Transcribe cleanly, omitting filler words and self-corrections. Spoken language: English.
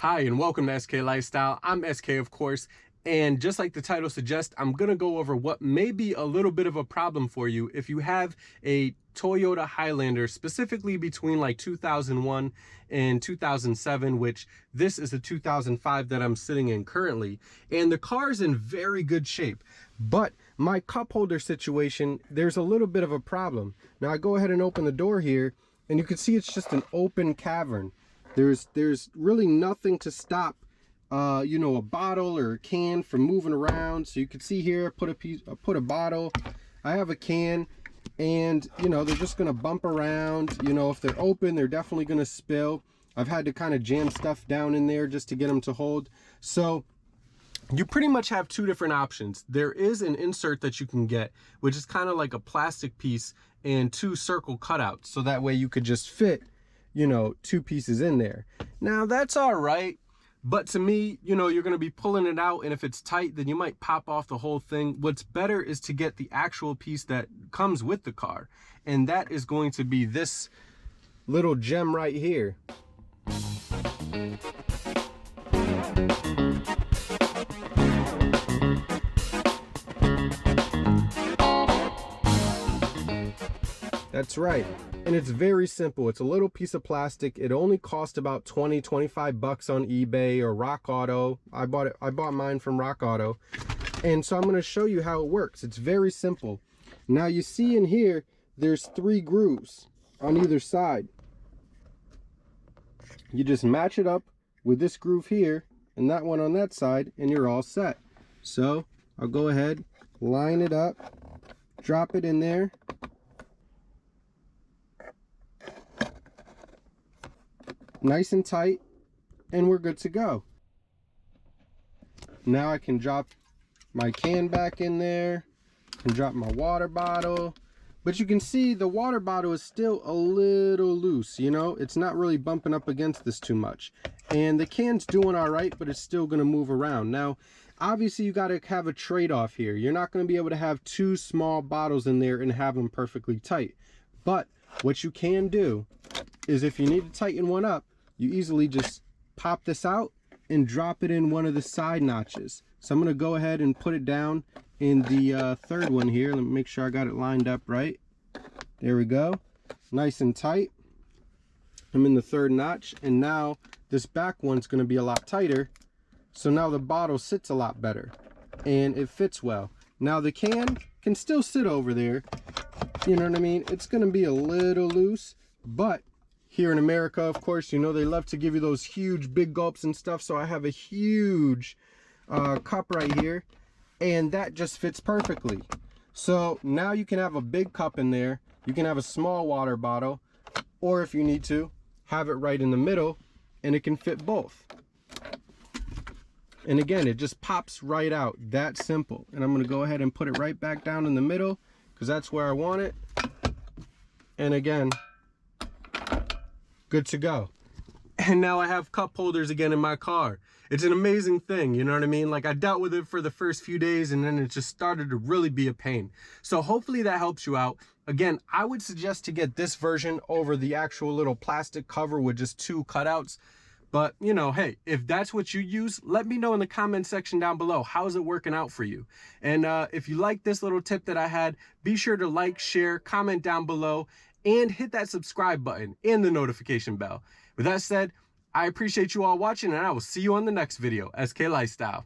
Hi, and welcome to SK Lifestyle. I'm SK, of course, and just like the title suggests, I'm going to go over what may be a little bit of a problem for you if you have a Toyota Highlander, specifically between like 2001 and 2007, which this is a 2005 that I'm sitting in currently. And the car is in very good shape, but my cup holder situation, there's a little bit of a problem. Now I go ahead and open the door here, and you can see it's just an open cavern. There's really nothing to stop, a bottle or a can from moving around. So you can see here, put a bottle. I have a can, and they're just gonna bump around. If they're open, they're definitely gonna spill. I've had to kind of jam stuff down in there just to get them to hold. So you pretty much have two different options. There is an insert that you can get, which is kind of like a plastic piece and two circle cutouts, so that way you could just fit two pieces in there. Now that's all right, but to me, you're going to be pulling it out, and if it's tight, then you might pop off the whole thing. What's better is to get the actual piece that comes with the car, and that is going to be this little gem right here. That's right. And it's very simple. It's a little piece of plastic. It only cost about 25 bucks on eBay or Rock Auto. I bought mine from Rock Auto. And so I'm going to show you how it works. It's very simple. Now you see in here, there's 3 grooves on either side. You just match it up with this groove here and that one on that side, and you're all set. So I'll go ahead, line it up, drop it in there. Nice and tight, and we're good to go. Now I can drop my can back in there and drop my water bottle, but you can see the water bottle is still a little loose. It's not really bumping up against this too much, and the can's doing all right, but it's still going to move around. Now obviously you got to have a trade-off here. You're not going to be able to have 2 small bottles in there and have them perfectly tight, but what you can do is, if you need to tighten one up, you easily just pop this out and drop it in one of the side notches. So I'm going to go ahead and put it down in the third one here. Let me make sure I got it lined up right. There we go. Nice and tight. I'm in the third notch, and now this back one's going to be a lot tighter. So now the bottle sits a lot better and it fits well. Now the can still sit over there. You know what I mean? It's going to be a little loose, but here in America, of course, they love to give you those huge big gulps and stuff. So I have a huge cup right here, and that just fits perfectly. So now you can have a big cup in there. You can have a small water bottle, or if you need to, have it right in the middle, and it can fit both. And again, it just pops right out. That simple. And I'm going to go ahead and put it right back down in the middle, because that's where I want it. And again, good to go. And now I have cup holders again in my car. It's an amazing thing, you know what I mean? Like, I dealt with it for the first few days, and then it just started to really be a pain. So hopefully that helps you out. Again, I would suggest to get this version over the actual little plastic cover with just 2 cutouts. But, hey, if that's what you use, let me know in the comment section down below. How's it working out for you? And if you like this little tip that I had, be sure to like, share, comment down below, and hit that subscribe button and the notification bell. With that said, I appreciate you all watching, and I will see you on the next video. SK Lifestyle.